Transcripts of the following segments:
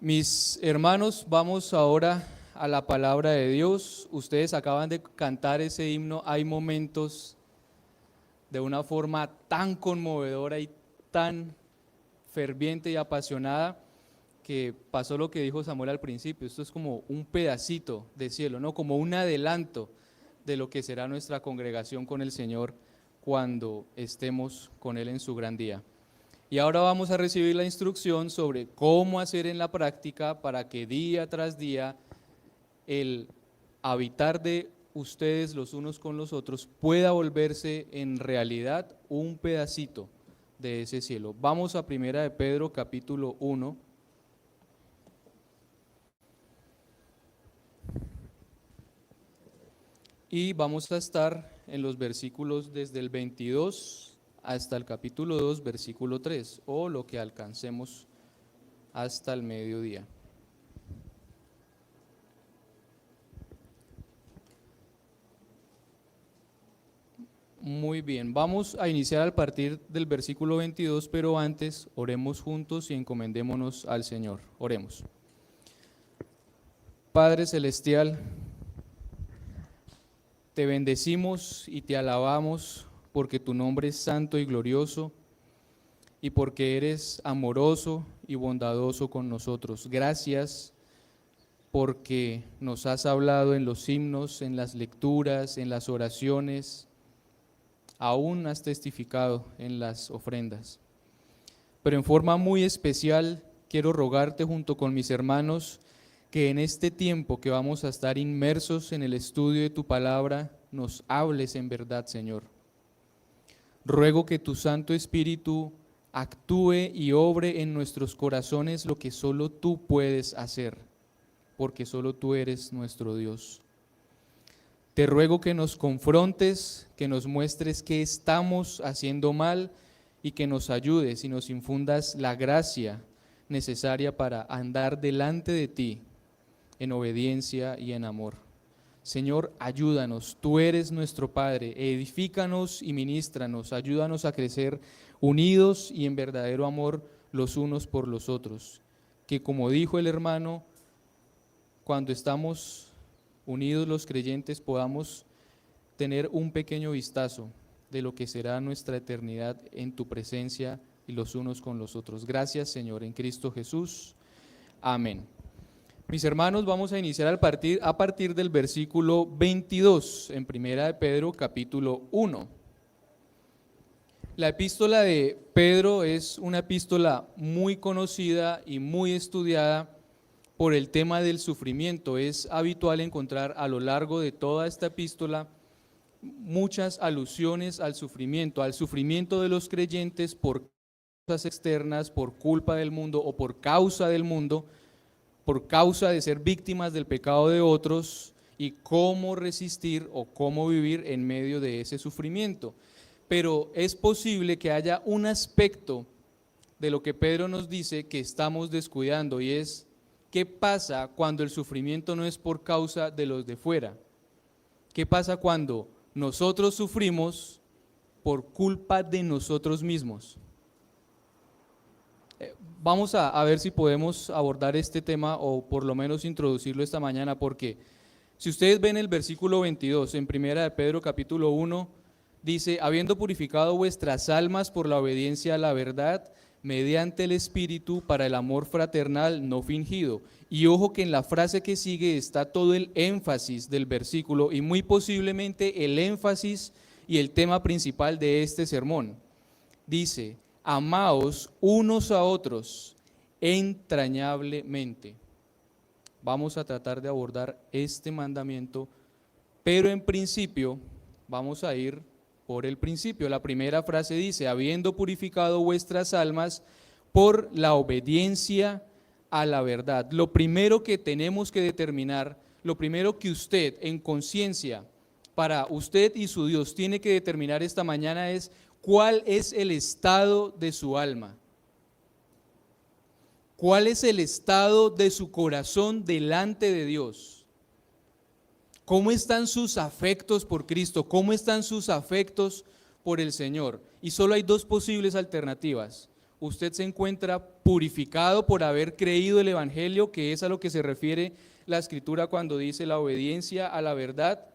Mis hermanos, vamos ahora a la palabra de Dios. Ustedes acaban de cantar ese himno. Hay momentos de una forma tan conmovedora y tan ferviente y apasionada que pasó lo que dijo Samuel al principio. Esto es como un pedacito de cielo, ¿no? Como un adelanto de lo que será nuestra congregación con el Señor cuando estemos con Él en su gran día. Y ahora vamos a recibir la instrucción sobre cómo hacer en la práctica para que día tras día el habitar de ustedes los unos con los otros pueda volverse en realidad un pedacito de ese cielo. Vamos a Primera de Pedro capítulo 1. Y vamos a estar en los versículos desde el 22 hasta el capítulo 2, versículo 3, o lo que alcancemos hasta el mediodía. Muy bien, vamos a iniciar a partir del versículo 22, pero antes oremos juntos y encomendémonos al Señor. Oremos. Padre Celestial, te bendecimos y te alabamos porque tu nombre es santo y glorioso y porque eres amoroso y bondadoso con nosotros. Gracias porque nos has hablado en los himnos, en las lecturas, en las oraciones, aún has testificado en las ofrendas. Pero en forma muy especial quiero rogarte junto con mis hermanos que en este tiempo que vamos a estar inmersos en el estudio de tu palabra, nos hables en verdad, Señor. Ruego que tu Santo Espíritu actúe y obre en nuestros corazones lo que solo tú puedes hacer, porque solo tú eres nuestro Dios. Te ruego que nos confrontes, que nos muestres qué estamos haciendo mal y que nos ayudes y nos infundas la gracia necesaria para andar delante de ti en obediencia y en amor. Señor, ayúdanos, tú eres nuestro Padre, edifícanos y ministranos, ayúdanos a crecer unidos y en verdadero amor los unos por los otros. Que como dijo el hermano, cuando estamos unidos los creyentes podamos tener un pequeño vistazo de lo que será nuestra eternidad en tu presencia y los unos con los otros. Gracias, Señor, en Cristo Jesús. Amén. Mis hermanos, vamos a iniciar a partir del versículo 22 en Primera de Pedro capítulo 1. La epístola de Pedro es una epístola muy conocida y muy estudiada por el tema del sufrimiento. Es habitual encontrar a lo largo de toda esta epístola muchas alusiones al sufrimiento de los creyentes por causas externas, por culpa del mundo o por causa del mundo, por causa de ser víctimas del pecado de otros y cómo resistir o cómo vivir en medio de ese sufrimiento. Pero es posible que haya un aspecto de lo que Pedro nos dice que estamos descuidando y es ¿qué pasa cuando el sufrimiento no es por causa de los de fuera? ¿Qué pasa cuando nosotros sufrimos por culpa de nosotros mismos? Vamos a ver si podemos abordar este tema o por lo menos introducirlo esta mañana, porque si ustedes ven el versículo 22 en Primera de Pedro capítulo 1, dice, habiendo purificado vuestras almas por la obediencia a la verdad, mediante el Espíritu para el amor fraternal no fingido. Y ojo que en la frase que sigue está todo el énfasis del versículo y muy posiblemente el énfasis y el tema principal de este sermón. Dice, amaos unos a otros entrañablemente. Vamos a tratar de abordar este mandamiento, pero en principio vamos a ir por el principio. La primera frase dice, habiendo purificado vuestras almas por la obediencia a la verdad. Lo primero que tenemos que determinar, lo primero que usted en conciencia, para usted y su Dios, tiene que determinar esta mañana es cuál es el estado de su alma. ¿Cuál es el estado de su corazón delante de Dios? ¿Cómo están sus afectos por Cristo? ¿Cómo están sus afectos por el Señor? Y solo hay dos posibles alternativas. usted se encuentra purificado por haber creído el Evangelio, que es a lo que se refiere la Escritura cuando dice la obediencia a la verdad,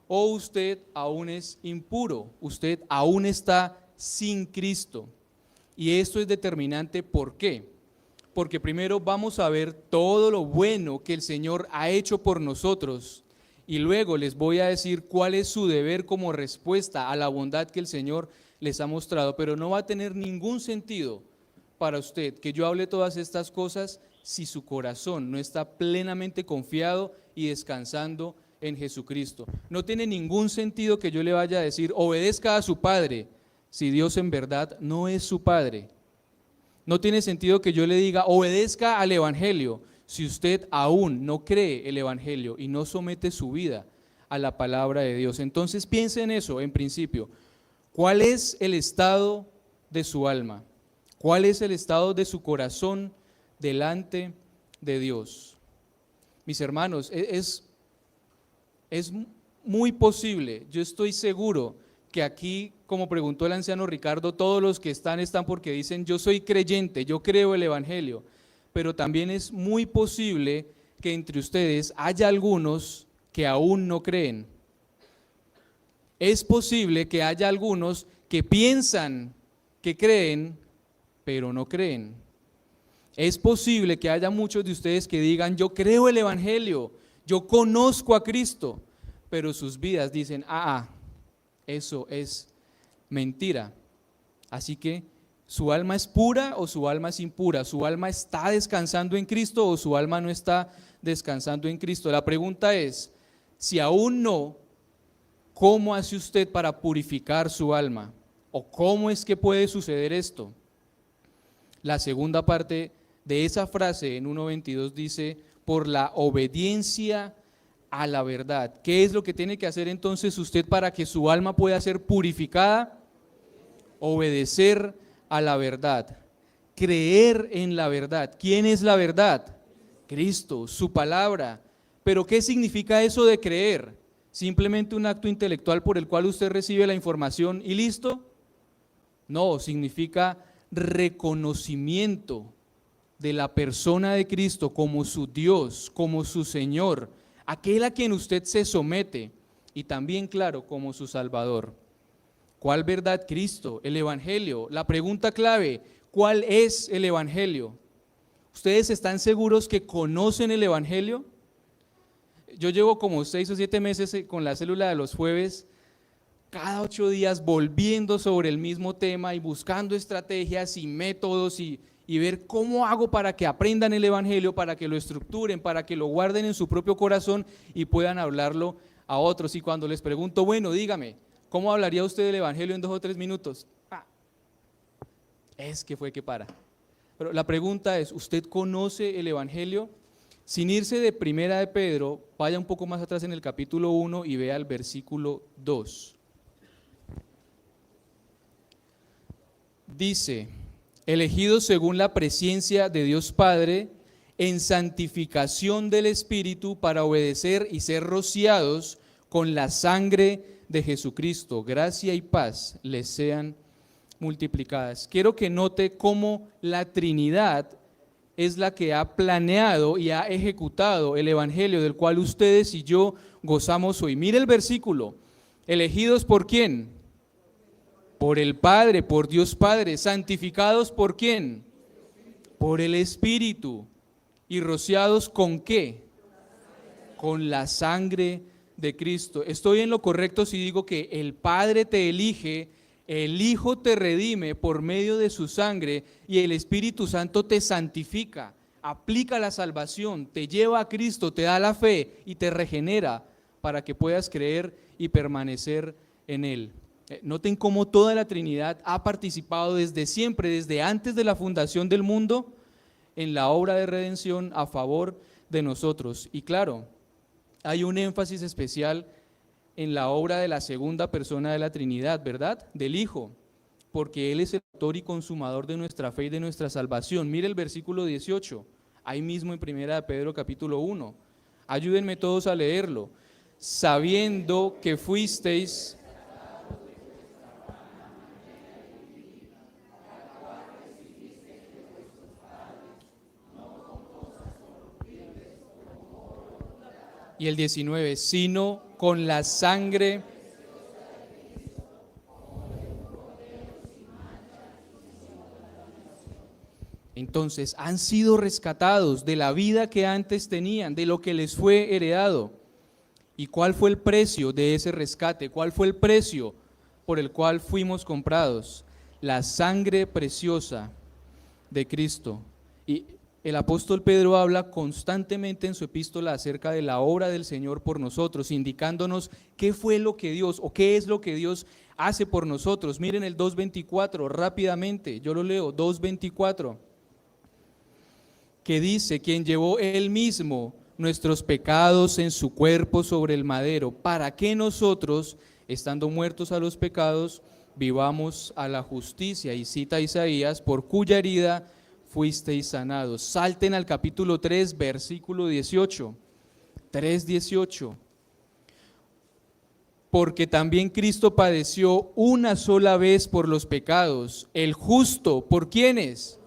o usted aún es impuro, usted aún está sin Cristo. Y esto es determinante, ¿por qué? Porque primero vamos a ver todo lo bueno que el Señor ha hecho por nosotros, y luego les voy a decir cuál es su deber como respuesta a la bondad que el Señor les ha mostrado. Pero no va a tener ningún sentido para usted que yo hable todas estas cosas si su corazón no está plenamente confiado y descansando en Jesucristo. No tiene ningún sentido que yo le vaya a decir obedezca a su padre si Dios en verdad no es su padre. No tiene sentido que yo le diga obedezca al Evangelio si usted aún no cree el Evangelio y no somete su vida a la palabra de Dios. Entonces piense en eso en principio. ¿Cuál es el estado de su alma? ¿Cuál es el estado de su corazón delante de Dios? Mis hermanos, es muy posible, yo estoy seguro que aquí, como preguntó el anciano Ricardo, todos los que están porque dicen yo soy creyente, yo creo el Evangelio, pero también es muy posible que entre ustedes haya algunos que aún no creen. Es posible que haya algunos que piensan que creen, pero no creen. Es posible que haya muchos de ustedes que digan, yo creo el Evangelio, yo conozco a Cristo, pero sus vidas dicen, eso es mentira. Así que, ¿su alma es pura o su alma es impura? ¿Su alma está descansando en Cristo o su alma no está descansando en Cristo? La pregunta es, si aún no, ¿cómo hace usted para purificar su alma? ¿O cómo es que puede suceder esto? La segunda parte de esa frase en 1:22 dice, por la obediencia a la verdad. ¿Qué es lo que tiene que hacer entonces usted para que su alma pueda ser purificada? Obedecer a la verdad, creer en la verdad. ¿Quién es la verdad? Cristo, su palabra. ¿Pero qué significa eso de creer? ¿Simplemente un acto intelectual por el cual usted recibe la información y listo? No, significa reconocimiento de la persona de Cristo como su Dios, como su Señor, aquel a quien usted se somete, y también, claro, como su Salvador. ¿Cuál verdad? Cristo, el Evangelio. La pregunta clave, ¿cuál es el Evangelio? ¿Ustedes están seguros que conocen el Evangelio? Yo llevo como 6 o 7 meses con la célula de los jueves, cada 8 días volviendo sobre el mismo tema y buscando estrategias y métodos y ver cómo hago para que aprendan el Evangelio, para que lo estructuren, para que lo guarden en su propio corazón y puedan hablarlo a otros. Y cuando les pregunto, bueno, dígame, ¿cómo hablaría usted del Evangelio en 2 o 3 minutos? Es que fue que para. Pero la pregunta es, ¿usted conoce el Evangelio? Sin irse de Primera de Pedro, vaya un poco más atrás en el capítulo 1 y vea el versículo 2. Dice, elegidos según la presciencia de Dios Padre, en santificación del Espíritu para obedecer y ser rociados con la sangre de Jesucristo. Gracia y paz les sean multiplicadas. Quiero que note cómo la Trinidad es la que ha planeado y ha ejecutado el Evangelio del cual ustedes y yo gozamos hoy. Mire el versículo, elegidos ¿por quién? Por el Padre, por Dios Padre. ¿Santificados por quién? Por el Espíritu. ¿Y rociados con qué? Con la sangre de Cristo. Estoy en lo correcto si digo que el Padre te elige, el Hijo te redime por medio de su sangre y el Espíritu Santo te santifica, aplica la salvación, te lleva a Cristo, te da la fe y te regenera para que puedas creer y permanecer en Él. Noten cómo toda la Trinidad ha participado desde siempre, desde antes de la fundación del mundo, en la obra de redención a favor de nosotros. Y claro, hay un énfasis especial en la obra de la segunda persona de la Trinidad, ¿verdad? Del Hijo, porque Él es el autor y consumador de nuestra fe y de nuestra salvación. Mire el versículo 18, ahí mismo en Primera de Pedro capítulo 1. Ayúdenme todos a leerlo. Sabiendo que fuisteis Y el 19, sino con la sangre. Entonces, han sido rescatados de la vida que antes tenían, de lo que les fue heredado. ¿Y cuál fue el precio de ese rescate? ¿Cuál fue el precio por el cual fuimos comprados? La sangre preciosa de Cristo. Y el apóstol Pedro habla constantemente en su epístola acerca de la obra del Señor por nosotros, indicándonos qué fue lo que Dios o qué es lo que Dios hace por nosotros. Miren el 2:24 rápidamente, yo lo leo, 2:24, que dice: quien llevó él mismo nuestros pecados en su cuerpo sobre el madero, para que nosotros, estando muertos a los pecados, vivamos a la justicia. Y cita Isaías: por cuya herida fuisteis sanados. Salten al capítulo 3, versículo 18, 3:18. Porque también Cristo padeció una sola vez por los pecados, el justo, ¿por quiénes?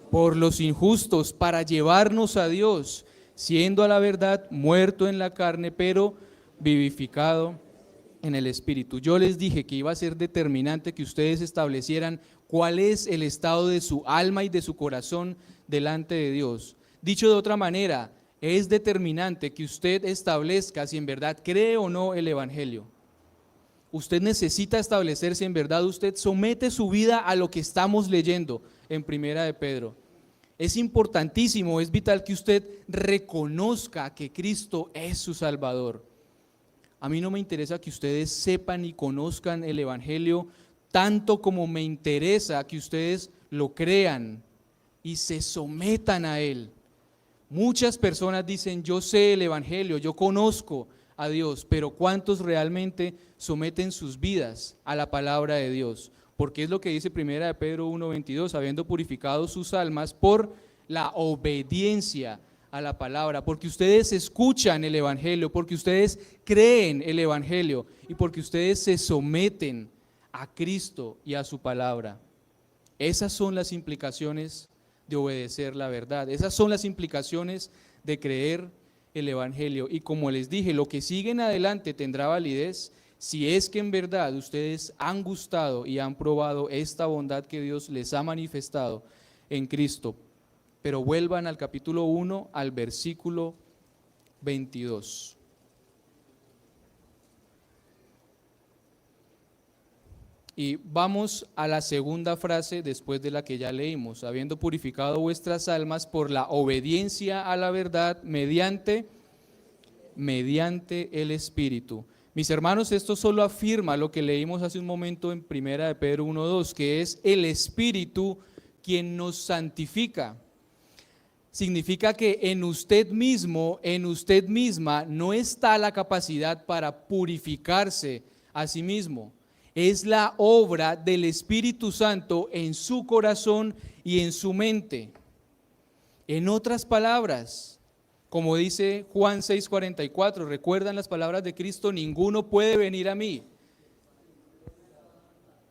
Por los injustos, para llevarnos a Dios, siendo a la verdad muerto en la carne, pero vivificado en el Espíritu. Yo les dije que iba a ser determinante que ustedes establecieran cuál es el estado de su alma y de su corazón delante de Dios. Dicho de otra manera, es determinante que usted establezca si en verdad cree o no el Evangelio. Usted necesita establecer si en verdad usted somete su vida a lo que estamos leyendo en Primera de Pedro. Es importantísimo, es vital que usted reconozca que Cristo es su Salvador. A mí no me interesa que ustedes sepan y conozcan el Evangelio tanto como me interesa que ustedes lo crean y se sometan a él. Muchas personas dicen: yo sé el Evangelio, yo conozco a Dios, pero ¿cuántos realmente someten sus vidas a la palabra de Dios? Porque es lo que dice Primera de Pedro 1:22, habiendo purificado sus almas por la obediencia a la palabra, porque ustedes escuchan el Evangelio, porque ustedes creen el Evangelio y porque ustedes se someten a Cristo y a su palabra. Esas son las implicaciones de obedecer la verdad, esas son las implicaciones de creer el Evangelio. Y como les dije, lo que sigue en adelante tendrá validez si es que en verdad ustedes han gustado y han probado esta bondad que Dios les ha manifestado en Cristo. Pero vuelvan al capítulo 1, al versículo 22. Y vamos a la segunda frase después de la que ya leímos: habiendo purificado vuestras almas por la obediencia a la verdad mediante el Espíritu. Mis hermanos, esto solo afirma lo que leímos hace un momento en Primera de Pedro 1:2, que es el Espíritu quien nos santifica. Significa que en usted mismo, en usted misma, no está la capacidad para purificarse a sí mismo. Es la obra del Espíritu Santo en su corazón y en su mente. En otras palabras, como dice Juan 6:44, ¿recuerdan las palabras de Cristo? Ninguno puede venir a mí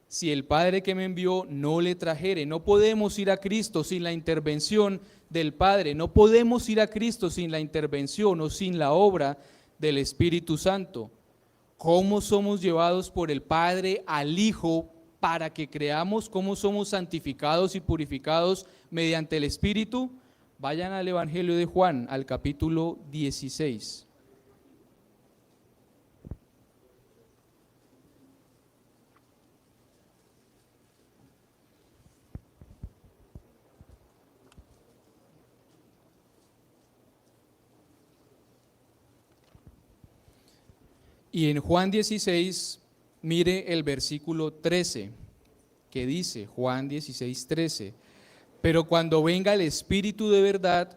si el Padre que me envió no le trajere. No podemos ir a Cristo sin la intervención del Padre, no podemos ir a Cristo sin la intervención o sin la obra del Espíritu Santo. ¿Cómo somos llevados por el Padre al Hijo para que creamos? ¿Cómo somos santificados y purificados mediante el Espíritu? Vayan al Evangelio de Juan, al capítulo 16. Y en Juan 16, mire el versículo 13, que dice, Juan 16:13, pero cuando venga el Espíritu de verdad,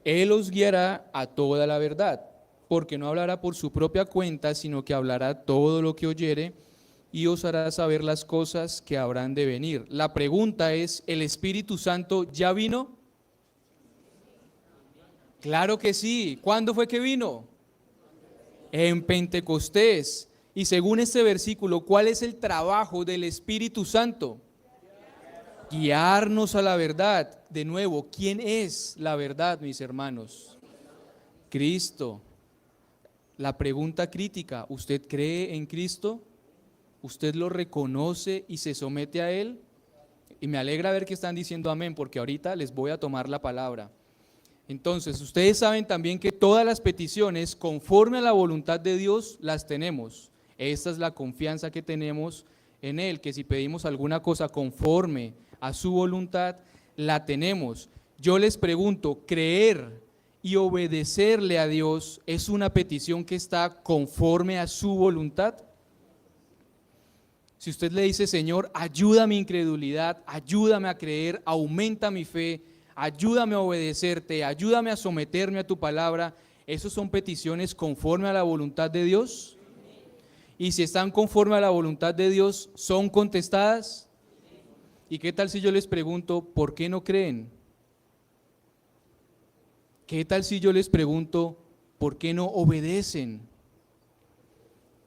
Él os guiará a toda la verdad, porque no hablará por su propia cuenta, sino que hablará todo lo que oyere y os hará saber las cosas que habrán de venir. La pregunta es, ¿el Espíritu Santo ya vino? Claro que sí. ¿Cuándo fue que vino? En Pentecostés. Y según este versículo, ¿cuál es el trabajo del Espíritu Santo? Guiarnos a la verdad. De nuevo, ¿quién es la verdad, mis hermanos? Cristo. La pregunta crítica, ¿usted cree en Cristo? ¿Usted lo reconoce y se somete a Él? Y me alegra ver que están diciendo amén, porque ahorita les voy a tomar la palabra. Entonces, ustedes saben también que todas las peticiones, conforme a la voluntad de Dios, las tenemos. Esta es la confianza que tenemos en Él, que si pedimos alguna cosa conforme a su voluntad, la tenemos. Yo les pregunto, ¿creer y obedecerle a Dios es una petición que está conforme a su voluntad? Si usted le dice, Señor, ayuda a mi incredulidad, ayúdame a creer, aumenta mi fe, ayúdame a obedecerte, ayúdame a someterme a tu palabra, ¿esas son peticiones conforme a la voluntad de Dios? Y si están conforme a la voluntad de Dios, ¿son contestadas? ¿Y qué tal si yo les pregunto, ¿por qué no creen? ¿Qué tal si yo les pregunto, ¿por qué no obedecen?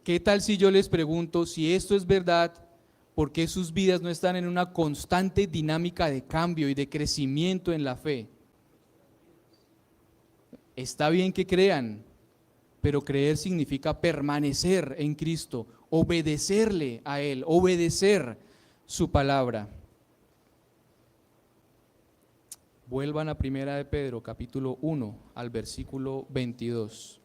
¿Qué tal si yo les pregunto, si esto es verdad, por qué sus vidas no están en una constante dinámica de cambio y de crecimiento en la fe? Está bien que crean, pero creer significa permanecer en Cristo, obedecerle a Él, obedecer su palabra. Vuelvan a Primera de Pedro, capítulo 1, al versículo 22.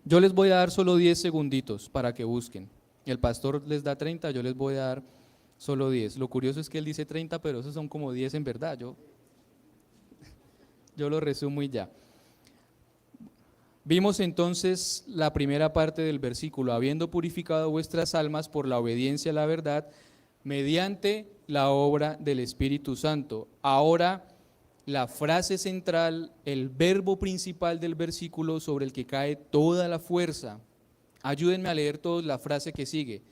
Yo les voy a dar solo 10 segunditos para que busquen. El pastor les da 30, yo les voy a dar solo 10. Lo curioso es que él dice 30, pero esos son como 10 en verdad. Yo lo resumo y ya. Vimos entonces la primera parte del versículo, habiendo purificado vuestras almas por la obediencia a la verdad, mediante la obra del Espíritu Santo. Ahora, la frase central, el verbo principal del versículo sobre el que cae toda la fuerza. Ayúdenme a leer todos la frase que sigue.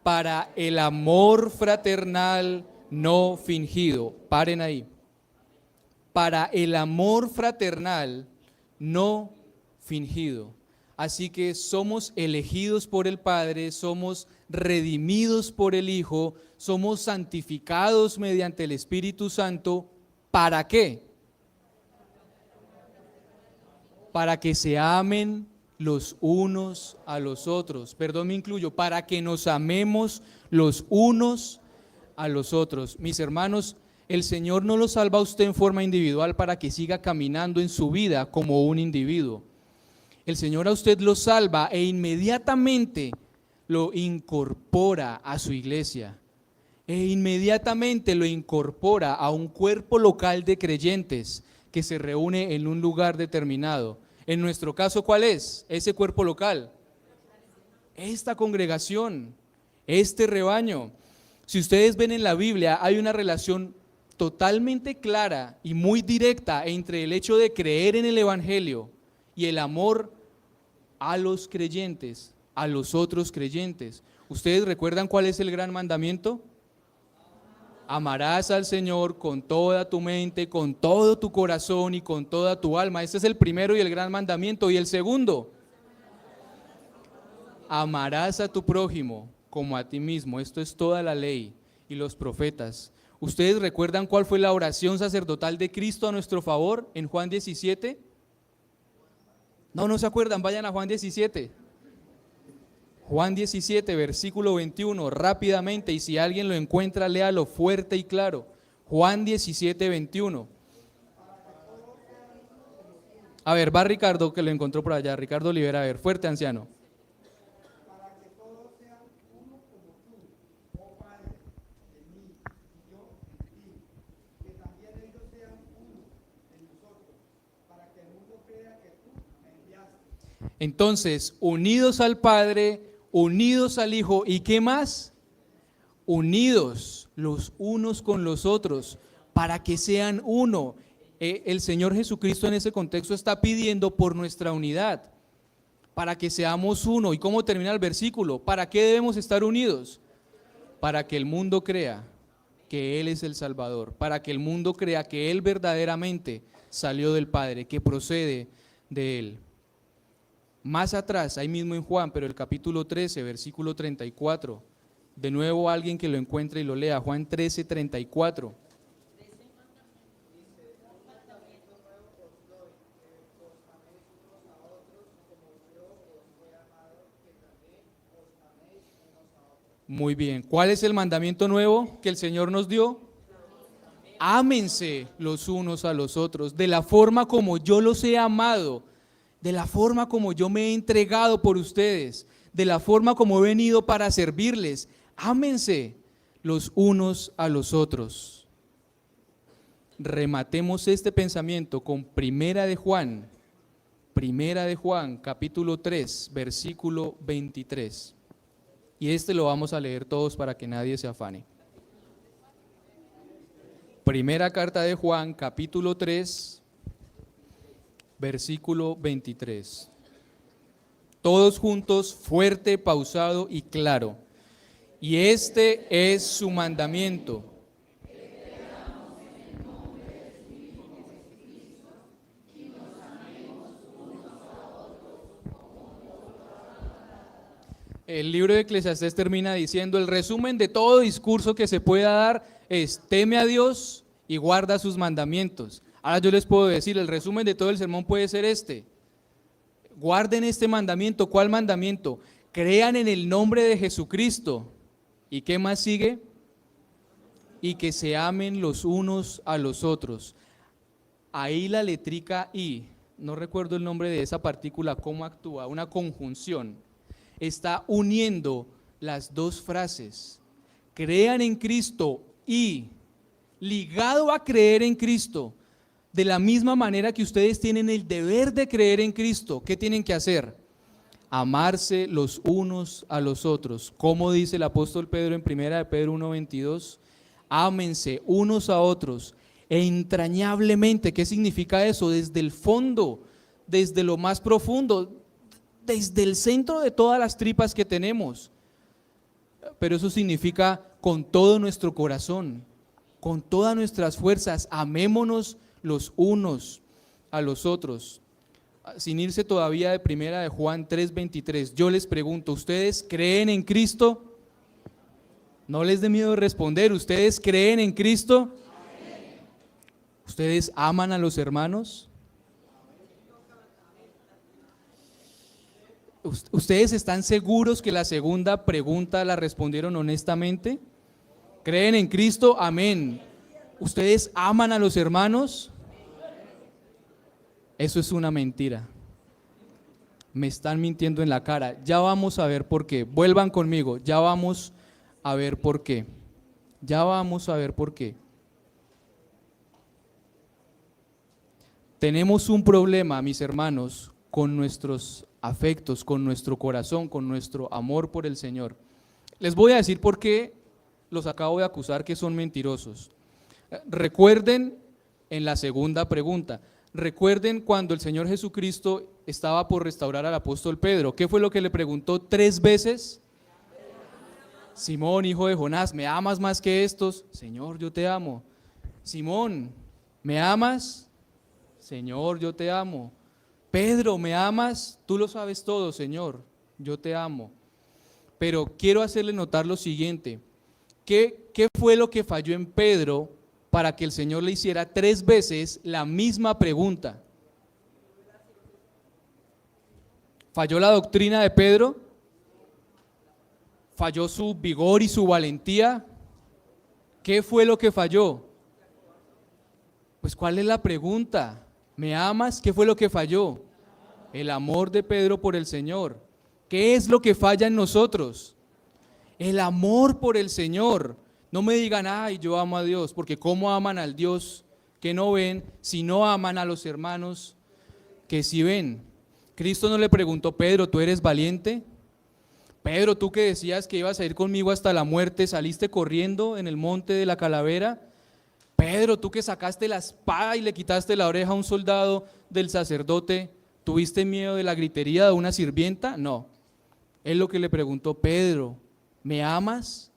Para el amor fraternal no fingido. Paren ahí. Para el amor fraternal no fingido. Así que somos elegidos por el Padre, somos redimidos por el Hijo, somos santificados mediante el Espíritu Santo. ¿Para qué? Para que se amen los unos a los otros. Perdón, me incluyo, para que nos amemos los unos a los otros. Mis hermanos, el Señor no lo salva a usted en forma individual para que siga caminando en su vida como un individuo. El Señor a usted lo salva e inmediatamente lo incorpora a su iglesia. E inmediatamente lo incorpora a un cuerpo local de creyentes que se reúne en un lugar determinado. En nuestro caso, ¿cuál es ese cuerpo local? Esta congregación, este rebaño. Si ustedes ven en la Biblia, hay una relación totalmente clara y muy directa entre el hecho de creer en el Evangelio y el amor a los creyentes, a los otros creyentes. ¿Ustedes recuerdan cuál es el gran mandamiento? Amarás al Señor con toda tu mente, con todo tu corazón y con toda tu alma. Este es el primero y el gran mandamiento. Y el segundo, amarás a tu prójimo como a ti mismo. Esto es toda la ley y los profetas. ¿Ustedes recuerdan cuál fue la oración sacerdotal de Cristo a nuestro favor en Juan 17? No se acuerdan, vayan a Juan 17. Juan 17, versículo 21, rápidamente, y si alguien lo encuentra, léalo fuerte y claro. Juan 17, 21. A ver, va Ricardo, que lo encontró por allá. Ricardo Olivera, a ver, fuerte, anciano. Para que todos sean uno como tú, oh Padre, en mí y yo en ti, que también ellos sean uno en nosotros, para que el mundo crea que tú me enviaste. Entonces, unidos al Padre, unidos al Hijo, ¿y qué más? Unidos los unos con los otros, para que sean uno. El Señor Jesucristo en ese contexto está pidiendo por nuestra unidad, para que seamos uno. ¿Y cómo termina el versículo? ¿Para qué debemos estar unidos? Para que el mundo crea que Él es el Salvador, para que el mundo crea que Él verdaderamente salió del Padre, que procede de Él. Más atrás, ahí mismo en Juan, pero el capítulo 13, versículo 34, De nuevo alguien que lo encuentre y lo lea, Juan 13:34. Muy bien, ¿cuál es el mandamiento nuevo que el Señor nos dio? Ámense los unos a los otros, de la forma como yo los he amado, de la forma como yo me he entregado por ustedes, de la forma como he venido para servirles. Ámense los unos a los otros. Rematemos este pensamiento con Primera de Juan, capítulo 3, versículo 23. Y este lo vamos a leer todos para que nadie se afane. Primera carta de Juan, capítulo 3, versículo 23. Todos juntos, fuerte, pausado y claro. Y este es su mandamiento. El libro de Eclesiastés termina diciendo, el resumen de todo discurso que se pueda dar es teme a Dios y guarda sus mandamientos. Ahora yo les puedo decir, el resumen de todo el sermón puede ser este. Guarden este mandamiento. ¿Cuál mandamiento? Crean en el nombre de Jesucristo. ¿Y qué más sigue? Y que se amen los unos a los otros. Ahí la letrica I, no recuerdo el nombre de esa partícula, cómo actúa, una conjunción. Está uniendo las dos frases. Crean en Cristo y ligado a creer en Cristo, de la misma manera que ustedes tienen el deber de creer en Cristo, ¿qué tienen que hacer? Amarse los unos a los otros. Como dice el apóstol Pedro en 1 Pedro 1:22, ámense unos a otros entrañablemente. ¿Qué significa eso? Desde el fondo, desde lo más profundo, desde el centro de todas las tripas que tenemos. Pero eso significa con todo nuestro corazón, con todas nuestras fuerzas, amémonos los unos a los otros. Sin irse todavía de Primera de Juan 3:23, yo les pregunto, ¿ustedes creen en Cristo? No les dé miedo responder, ¿ustedes creen en Cristo? ¿Ustedes aman a los hermanos? ¿Ustedes están seguros que la segunda pregunta la respondieron honestamente? ¿Creen en Cristo? Amén. ¿Ustedes aman a los hermanos? Eso es una mentira. Me están mintiendo en la cara. Ya vamos a ver por qué. Vuelvan conmigo. Ya vamos a ver por qué. Ya vamos a ver por qué. Tenemos un problema, mis hermanos, con nuestros afectos, con nuestro corazón, con nuestro amor por el Señor. Les voy a decir por qué los acabo de acusar que son mentirosos. Recuerden en la segunda pregunta, recuerden cuando el Señor Jesucristo estaba por restaurar al apóstol Pedro. ¿Qué fue lo que le preguntó 3 veces? Simón, hijo de Jonás, ¿me amas más que estos? Señor, yo te amo. Simón, ¿me amas? Señor, yo te amo. Pedro, ¿me amas? Tú lo sabes todo, Señor, yo te amo. Pero quiero hacerle notar lo siguiente. ¿Qué fue lo que falló en Pedro para que el Señor le hiciera 3 veces la misma pregunta? ¿Falló la doctrina de Pedro? ¿Falló su vigor y su valentía? ¿Qué fue lo que falló? Pues ¿cuál es la pregunta? ¿Me amas? ¿Qué fue lo que falló? El amor de Pedro por el Señor. ¿Qué es lo que falla en nosotros? El amor por el Señor. No me digan, ay, yo amo a Dios, porque ¿cómo aman al Dios que no ven si no aman a los hermanos que sí ven? Cristo no le preguntó, Pedro, ¿tú eres valiente? Pedro, tú que decías que ibas a ir conmigo hasta la muerte, ¿saliste corriendo en el monte de la calavera? Pedro, tú que sacaste la espada y le quitaste la oreja a un soldado del sacerdote, ¿tuviste miedo de la gritería de una sirvienta? No. Él lo que le preguntó, Pedro, ¿me amas?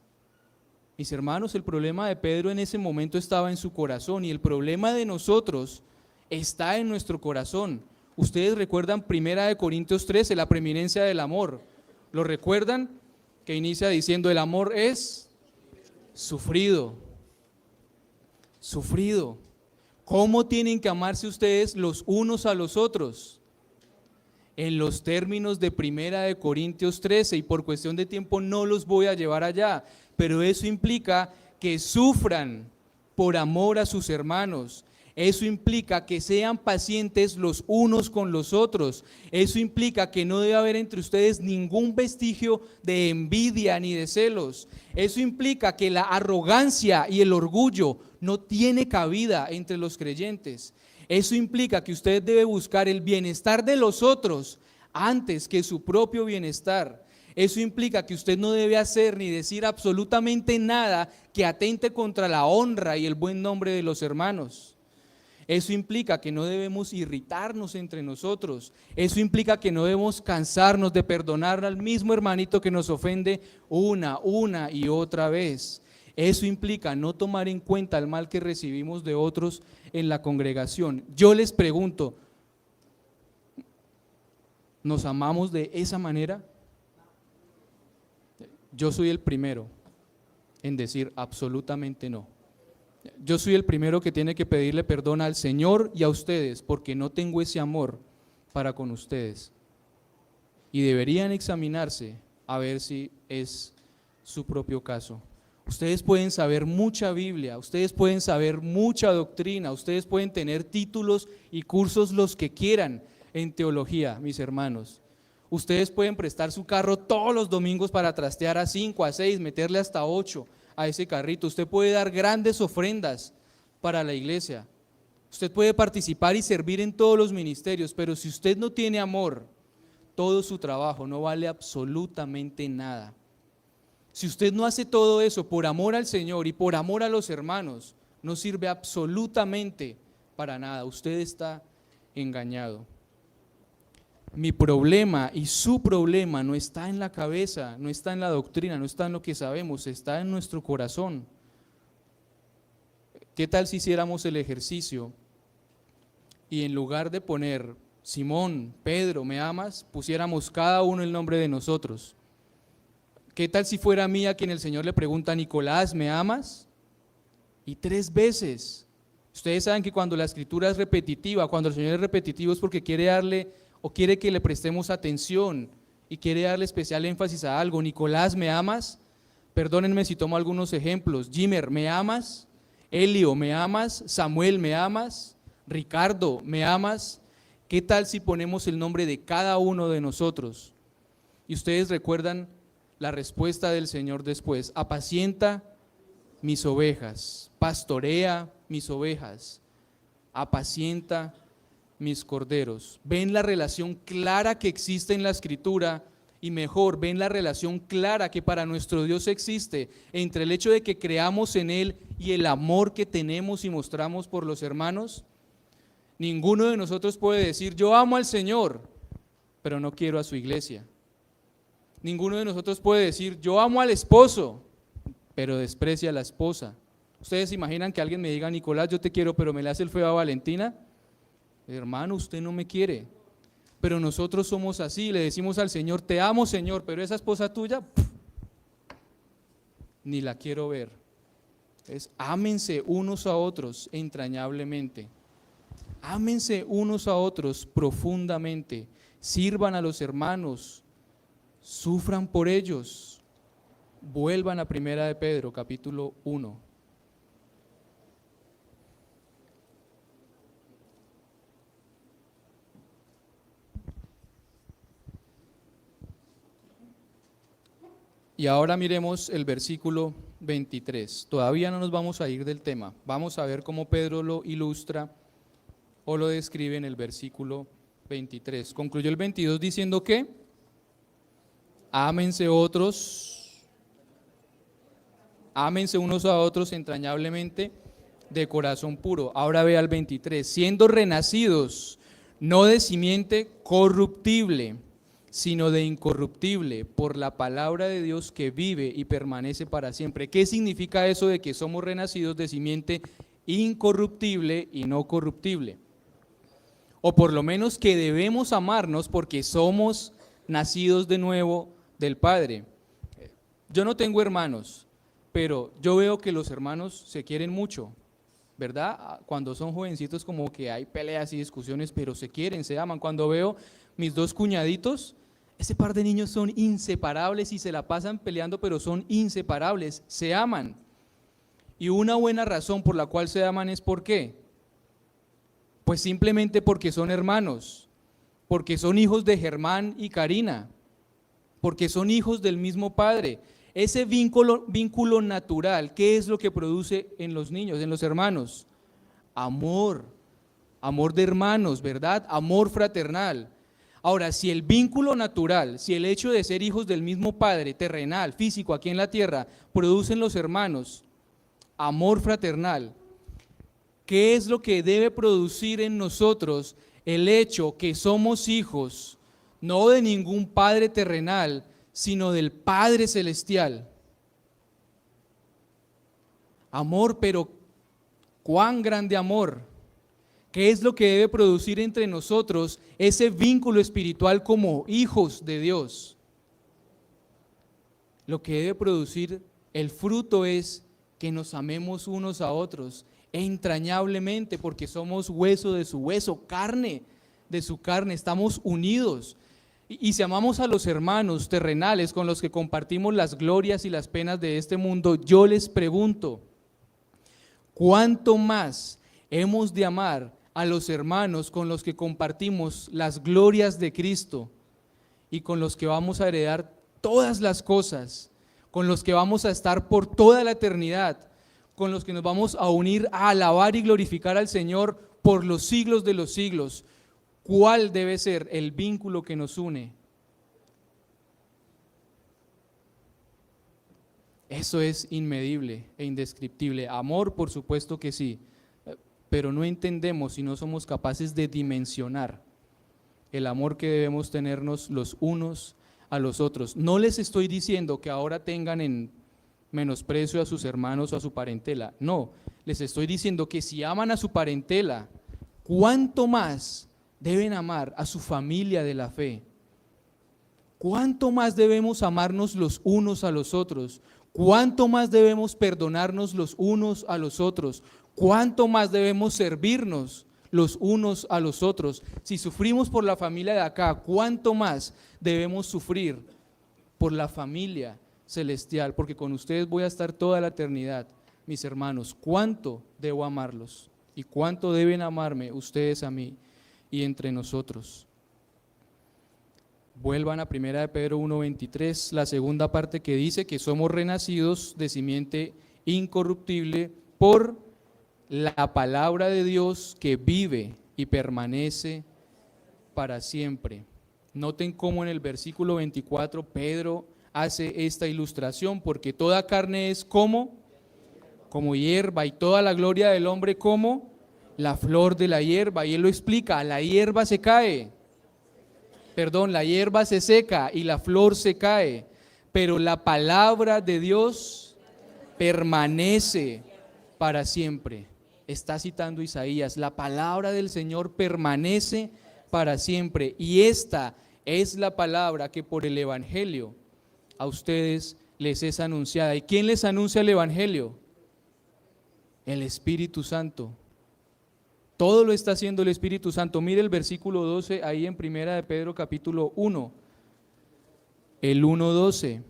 Mis hermanos, el problema de Pedro en ese momento estaba en su corazón y el problema de nosotros está en nuestro corazón. Ustedes recuerdan 1 Corintios 13, la preeminencia del amor. ¿Lo recuerdan? que inicia diciendo: el amor es sufrido. Sufrido. ¿Cómo tienen que amarse ustedes los unos a los otros? En los términos de 1 Corintios 13, y por cuestión de tiempo no los voy a llevar allá, pero eso implica que sufran por amor a sus hermanos. Eso implica que sean pacientes los unos con los otros. Eso implica que no debe haber entre ustedes ningún vestigio de envidia ni de celos. Eso implica que la arrogancia y el orgullo no tiene cabida entre los creyentes. Eso implica que usted debe buscar el bienestar de los otros antes que su propio bienestar. Eso implica que usted no debe hacer ni decir absolutamente nada que atente contra la honra y el buen nombre de los hermanos. Eso implica que no debemos irritarnos entre nosotros. Eso implica que no debemos cansarnos de perdonar al mismo hermanito que nos ofende una y otra vez. Eso implica no tomar en cuenta el mal que recibimos de otros en la congregación. Yo les pregunto, ¿nos amamos de esa manera? Yo soy el primero en decir absolutamente no. Yo soy el primero que tiene que pedirle perdón al Señor y a ustedes porque no tengo ese amor para con ustedes. Y deberían examinarse a ver si es su propio caso. Ustedes pueden saber mucha Biblia, ustedes pueden saber mucha doctrina, ustedes pueden tener títulos y cursos los que quieran en teología, mis hermanos. Ustedes pueden prestar su carro todos los domingos para trastear a 5, a 6, meterle hasta 8 a ese carrito. Usted puede dar grandes ofrendas para la iglesia. Usted puede participar y servir en todos los ministerios, pero si usted no tiene amor, todo su trabajo no vale absolutamente nada. Si usted no hace todo eso por amor al Señor y por amor a los hermanos, no sirve absolutamente para nada. Usted está engañado. Mi problema y su problema no está en la cabeza, no está en la doctrina, no está en lo que sabemos, está en nuestro corazón. ¿Qué tal si hiciéramos el ejercicio y en lugar de poner Simón, Pedro, ¿me amas?, pusiéramos cada uno el nombre de nosotros? ¿Qué tal si fuera a mí a quien el Señor le pregunta: Nicolás, ¿me amas? Y 3 veces. Ustedes saben que cuando la escritura es repetitiva, cuando el Señor es repetitivo es porque quiere darle o quiere que le prestemos atención y quiere darle especial énfasis a algo. Nicolás, ¿me amas? Perdónenme si tomo algunos ejemplos. Jimer, ¿me amas? Elio, ¿me amas? Samuel, ¿me amas? Ricardo, ¿me amas? ¿Qué tal si ponemos el nombre de cada uno de nosotros? Y ustedes recuerdan la respuesta del Señor después: apacienta mis ovejas, pastorea mis ovejas, apacienta mis corderos. Ven la relación clara que existe en la Escritura, y mejor, ven la relación clara que para nuestro Dios existe entre el hecho de que creamos en Él y el amor que tenemos y mostramos por los hermanos. Ninguno de nosotros puede decir: yo amo al Señor, pero no quiero a su iglesia. Ninguno de nosotros puede decir: yo amo al esposo, pero desprecia a la esposa. ¿Ustedes se imaginan que alguien me diga: Nicolás, yo te quiero, pero me le hace el feo a Valentina? Hermano, usted no me quiere. Pero nosotros somos así, le decimos al Señor: te amo, Señor, pero esa esposa tuya, ni la quiero ver. Entonces, ámense unos a otros entrañablemente. Ámense unos a otros profundamente. Sirvan a los hermanos. Sufran por ellos. Vuelvan a 1 Pedro, capítulo 1. Y ahora miremos el versículo 23. Todavía no nos vamos a ir del tema. Vamos a ver cómo Pedro lo ilustra o lo describe en el versículo 23. Concluyó el 22 diciendo que ámense unos a otros entrañablemente de corazón puro. Ahora ve al 23. Siendo renacidos, no de simiente corruptible, sino de incorruptible, por la palabra de Dios que vive y permanece para siempre. ¿Qué significa eso de que somos renacidos de simiente incorruptible y no corruptible? O por lo menos que debemos amarnos porque somos nacidos de nuevo del Padre. Yo no tengo hermanos, pero yo veo que los hermanos se quieren mucho, ¿verdad? Cuando son jovencitos como que hay peleas y discusiones, pero se quieren, se aman. Cuando veo mis dos cuñaditos, ese par de niños son inseparables y se la pasan peleando, pero son inseparables, se aman. Y una buena razón por la cual se aman es ¿por qué? Pues simplemente porque son hermanos, porque son hijos de Germán y Karina, porque son hijos del mismo padre. Ese vínculo natural, ¿qué es lo que produce en los niños, en los hermanos? Amor, amor de hermanos, ¿verdad? Amor fraternal. Ahora, si el vínculo natural, si el hecho de ser hijos del mismo padre, terrenal, físico, aquí en la tierra, producen los hermanos amor fraternal, ¿qué es lo que debe producir en nosotros el hecho que somos hijos, no de ningún padre terrenal, sino del Padre Celestial? Amor, pero ¿cuán grande amor? ¿Qué es lo que debe producir entre nosotros ese vínculo espiritual como hijos de Dios? Lo que debe producir el fruto es que nos amemos unos a otros entrañablemente, porque somos hueso de su hueso, carne de su carne, estamos unidos. Y si amamos a los hermanos terrenales con los que compartimos las glorias y las penas de este mundo, yo les pregunto, ¿cuánto más hemos de amar a los hermanos con los que compartimos las glorias de Cristo y con los que vamos a heredar todas las cosas, con los que vamos a estar por toda la eternidad, con los que nos vamos a unir a alabar y glorificar al Señor por los siglos de los siglos? ¿Cuál debe ser el vínculo que nos une? Eso es inmedible e indescriptible. Amor, por supuesto que sí, pero no entendemos y no somos capaces de dimensionar el amor que debemos tenernos los unos a los otros. No les estoy diciendo que ahora tengan en menosprecio a sus hermanos o a su parentela, no, les estoy diciendo que si aman a su parentela, ¿cuánto más deben amar a su familia de la fe? ¿Cuánto más debemos amarnos los unos a los otros? ¿Cuánto más debemos perdonarnos los unos a los otros? ¿Cuánto más debemos servirnos los unos a los otros? Si sufrimos por la familia de acá, ¿cuánto más debemos sufrir por la familia celestial? Porque con ustedes voy a estar toda la eternidad, mis hermanos. ¿Cuánto debo amarlos? ¿Y cuánto deben amarme ustedes a mí y entre nosotros? Vuelvan a 1 de Pedro 1:23, la segunda parte que dice que somos renacidos de simiente incorruptible por la palabra de Dios que vive y permanece para siempre. Noten cómo en el versículo 24 Pedro hace esta ilustración, porque toda carne es como hierba, y toda la gloria del hombre como la flor de la hierba. Y él lo explica, la hierba se cae, la hierba se seca y la flor se cae, pero la palabra de Dios permanece para siempre. Está citando Isaías, la palabra del Señor permanece para siempre, y esta es la palabra que por el Evangelio a ustedes les es anunciada. ¿Y quién les anuncia el Evangelio? El Espíritu Santo. Todo lo está haciendo el Espíritu Santo. Mire el versículo 12 ahí en 1 de Pedro capítulo 1, el 1:12.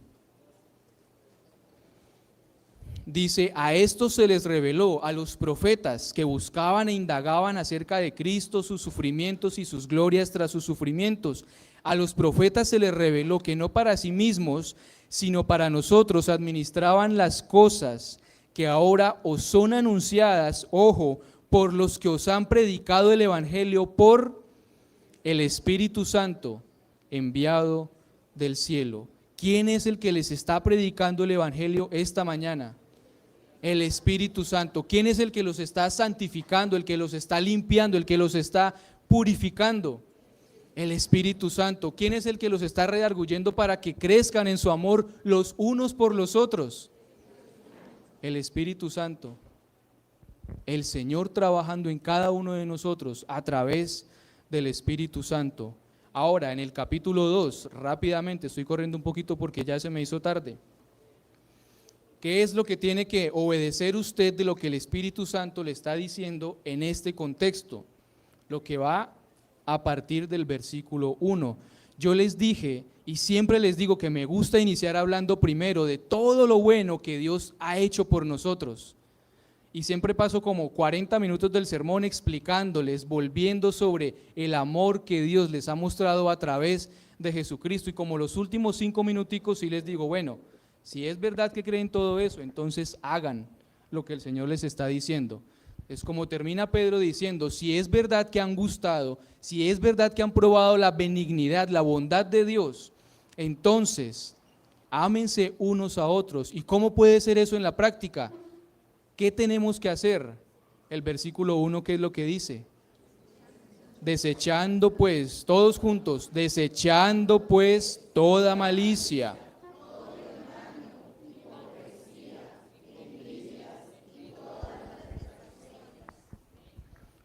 Dice, a estos se les reveló, a los profetas que buscaban e indagaban acerca de Cristo, sus sufrimientos y sus glorias tras sus sufrimientos. A los profetas se les reveló que no para sí mismos, sino para nosotros administraban las cosas que ahora os son anunciadas, ojo, por los que os han predicado el Evangelio por el Espíritu Santo enviado del cielo. ¿Quién es el que les está predicando el Evangelio esta mañana? El Espíritu Santo. ¿Quién es el que los está santificando, el que los está limpiando, el que los está purificando? El Espíritu Santo. ¿Quién es el que los está redarguyendo para que crezcan en su amor los unos por los otros? El Espíritu Santo. El Señor trabajando en cada uno de nosotros a través del Espíritu Santo. Ahora, en el capítulo 2, rápidamente, estoy corriendo un poquito porque ya se me hizo tarde. ¿Qué es lo que tiene que obedecer usted de lo que el Espíritu Santo le está diciendo en este contexto? Lo que va a partir del versículo 1. Yo les dije y siempre les digo que me gusta iniciar hablando primero de todo lo bueno que Dios ha hecho por nosotros. Y siempre paso como 40 minutos del sermón explicándoles, volviendo sobre el amor que Dios les ha mostrado a través de Jesucristo. Y como los últimos 5 minuticos sí les digo, bueno, si es verdad que creen todo eso, entonces hagan lo que el Señor les está diciendo. Es como termina Pedro diciendo, si es verdad que han gustado, si es verdad que han probado la benignidad, la bondad de Dios, entonces ámense unos a otros. ¿Y cómo puede ser eso en la práctica? ¿Qué tenemos que hacer? El versículo 1, ¿qué es lo que dice? Desechando pues, todos juntos, desechando pues toda malicia.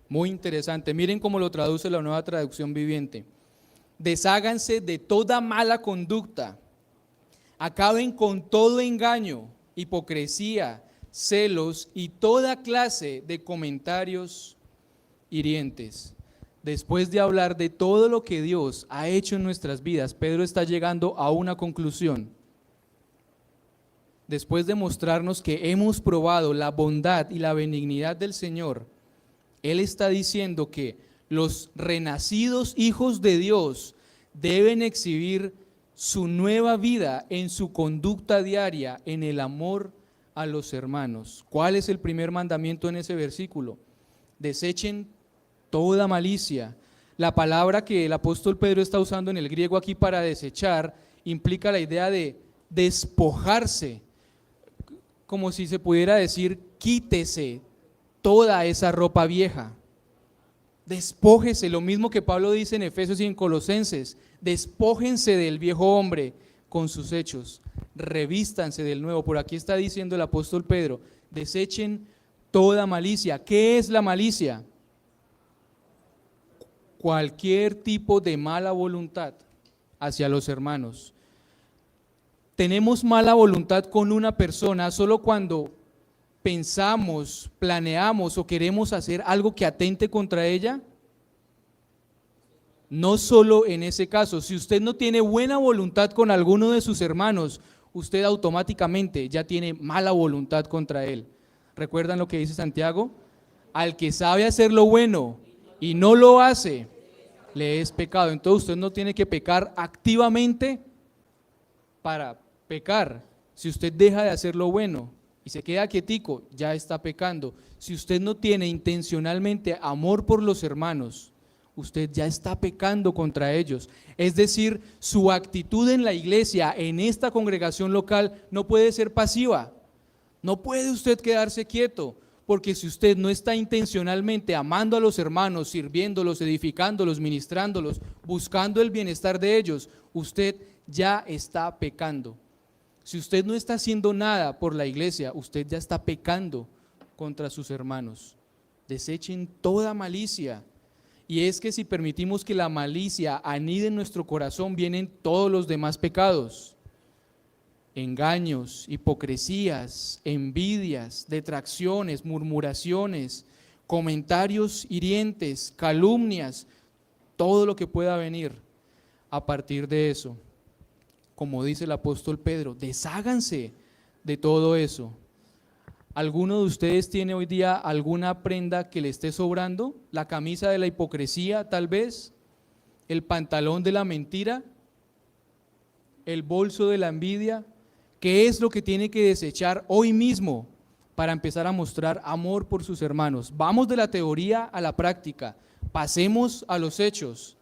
Muy interesante, miren cómo lo traduce la Nueva Traducción Viviente. Desháganse de toda mala conducta, acaben con todo engaño, hipocresía, celos y toda clase de comentarios hirientes. Después de hablar de todo lo que Dios ha hecho en nuestras vidas, Pedro está llegando a una conclusión. Después de mostrarnos que hemos probado la bondad y la benignidad del Señor, Él está diciendo que los renacidos hijos de Dios deben exhibir su nueva vida en su conducta diaria, en el amor a los hermanos. ¿Cuál es el primer mandamiento en ese versículo? Desechen toda malicia. La palabra que el apóstol Pedro está usando en el griego aquí para desechar implica la idea de despojarse, como si se pudiera decir, quítese toda esa ropa vieja, despójese, lo mismo que Pablo dice en Efesios y en Colosenses, despójense del viejo hombre con sus hechos, revístanse del nuevo. Por aquí está diciendo el apóstol Pedro, desechen toda malicia. ¿Qué es la malicia? Cualquier tipo de mala voluntad hacia los hermanos. Tenemos mala voluntad con una persona solo cuando pensamos, planeamos o queremos hacer algo que atente contra ella. No solo en ese caso, si usted no tiene buena voluntad con alguno de sus hermanos, usted automáticamente ya tiene mala voluntad contra él. ¿Recuerdan lo que dice Santiago? Al que sabe hacer lo bueno y no lo hace, le es pecado. Entonces usted no tiene que pecar activamente para pecar. Si usted deja de hacer lo bueno y se queda quietico, ya está pecando. Si usted no tiene intencionalmente amor por los hermanos, usted ya está pecando contra ellos. Es decir, su actitud en la iglesia, en esta congregación local, no puede ser pasiva. No puede usted quedarse quieto, porque si usted no está intencionalmente amando a los hermanos, sirviéndolos, edificándolos, ministrándolos, buscando el bienestar de ellos, usted ya está pecando. Si usted no está haciendo nada por la iglesia, usted ya está pecando contra sus hermanos. Desechen toda malicia. Y es que si permitimos que la malicia anide en nuestro corazón, vienen todos los demás pecados. Engaños, hipocresías, envidias, detracciones, murmuraciones, comentarios hirientes, calumnias, todo lo que pueda venir a partir de eso. Como dice el apóstol Pedro, desháganse de todo eso. ¿Alguno de ustedes tiene hoy día alguna prenda que le esté sobrando? ¿La camisa de la hipocresía tal vez? ¿El pantalón de la mentira? ¿El bolso de la envidia? ¿Qué es lo que tiene que desechar hoy mismo para empezar a mostrar amor por sus hermanos? Vamos de la teoría a la práctica, pasemos a los hechos.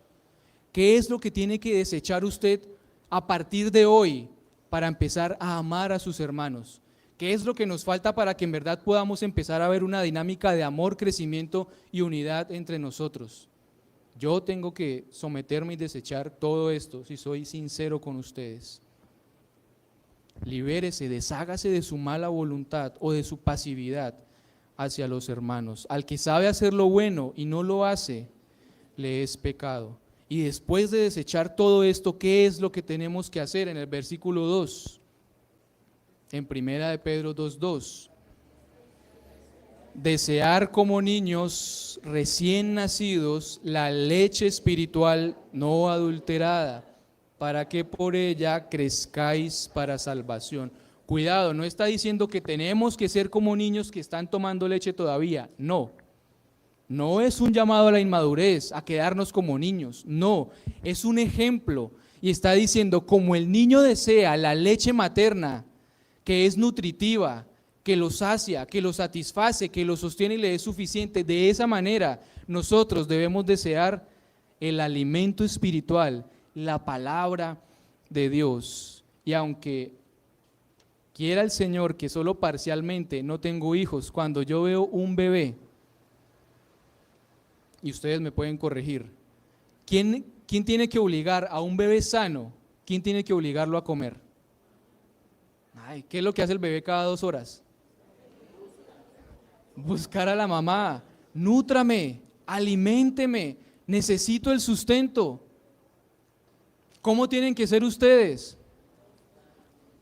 ¿Qué es lo que tiene que desechar usted a partir de hoy para empezar a amar a sus hermanos? ¿Qué es lo que nos falta para que en verdad podamos empezar a ver una dinámica de amor, crecimiento y unidad entre nosotros? Yo tengo que someterme y desechar todo esto, si soy sincero con ustedes. Libérese, deshágase de su mala voluntad o de su pasividad hacia los hermanos. Al que sabe hacer lo bueno y no lo hace, le es pecado. Y después de desechar todo esto, ¿qué es lo que tenemos que hacer? En el versículo 2. en Primera de Pedro 2:2. Desear como niños recién nacidos la leche espiritual no adulterada, para que por ella crezcáis para salvación. Cuidado, no está diciendo que tenemos que ser como niños que están tomando leche todavía, no. No es un llamado a la inmadurez, a quedarnos como niños, no, es un ejemplo. Y está diciendo, como el niño desea la leche materna, que es nutritiva, que lo sacia, que lo satisface, que lo sostiene y le es suficiente, de esa manera nosotros debemos desear el alimento espiritual, la palabra de Dios. Y aunque quiera el Señor que solo parcialmente no tengo hijos, cuando yo veo un bebé, y ustedes me pueden corregir, ¿quién tiene que obligar a un bebé sano? ¿Quién tiene que obligarlo a comer? Ay, ¿qué es lo que hace el bebé cada 2 horas? Buscar a la mamá, nútrame, aliménteme, necesito el sustento. ¿Cómo tienen que ser ustedes?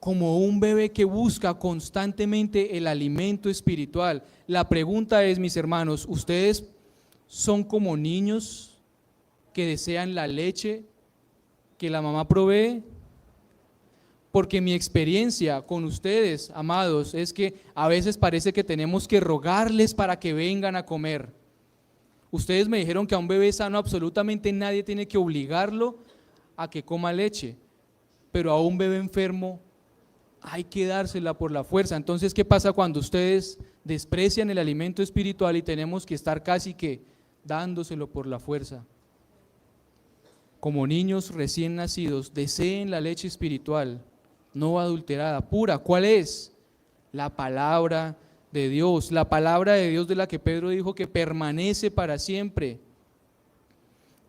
Como un bebé que busca constantemente el alimento espiritual. La pregunta es, mis hermanos, ¿ustedes son como niños que desean la leche que la mamá provee? Porque mi experiencia con ustedes, amados, es que a veces parece que tenemos que rogarles para que vengan a comer. Ustedes me dijeron que a un bebé sano absolutamente nadie tiene que obligarlo a que coma leche, pero a un bebé enfermo hay que dársela por la fuerza. Entonces, ¿qué pasa cuando ustedes desprecian el alimento espiritual y tenemos que estar casi que dándoselo por la fuerza? Como niños recién nacidos, deseen la leche espiritual, no adulterada, pura. ¿Cuál es? La palabra de Dios, la palabra de Dios de la que Pedro dijo que permanece para siempre.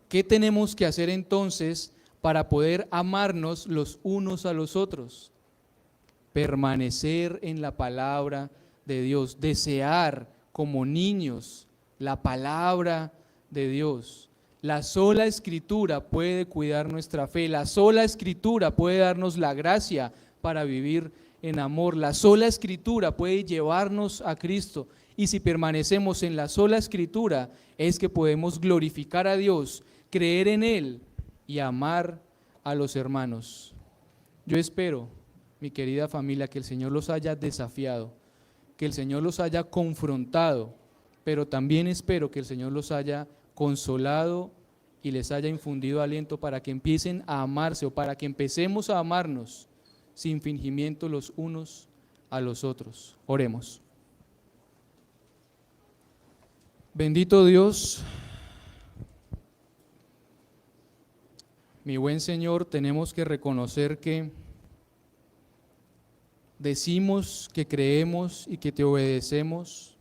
¿Qué tenemos que hacer entonces para poder amarnos los unos a los otros? Permanecer en la palabra de Dios, desear como niños la palabra de Dios. La sola Escritura puede cuidar nuestra fe, la sola Escritura puede darnos la gracia para vivir en amor, la sola Escritura puede llevarnos a Cristo, y si permanecemos en la sola Escritura es que podemos glorificar a Dios, creer en Él y amar a los hermanos. Yo espero, mi querida familia, que el Señor los haya desafiado, que el Señor los haya confrontado, pero también espero que el Señor los haya consolado y les haya infundido aliento para que empiecen a amarse, o para que empecemos a amarnos sin fingimiento los unos a los otros. Oremos. Bendito Dios, mi buen Señor, tenemos que reconocer que decimos que creemos y que te obedecemos,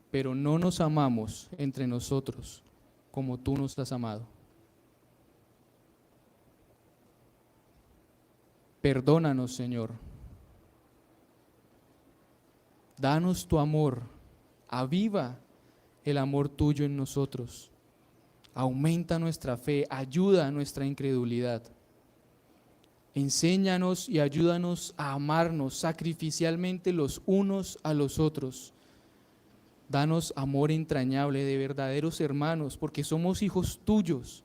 pero no nos amamos entre nosotros como tú nos has amado. Perdónanos, Señor. Danos tu amor. Aviva el amor tuyo en nosotros. Aumenta nuestra fe, ayuda a nuestra incredulidad. Enséñanos y ayúdanos a amarnos sacrificialmente los unos a los otros. Danos amor entrañable de verdaderos hermanos, porque somos hijos tuyos.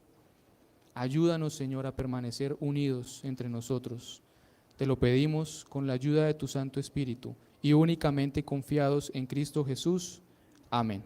Ayúdanos, Señor, a permanecer unidos entre nosotros. Te lo pedimos con la ayuda de tu Santo Espíritu y únicamente confiados en Cristo Jesús. Amén.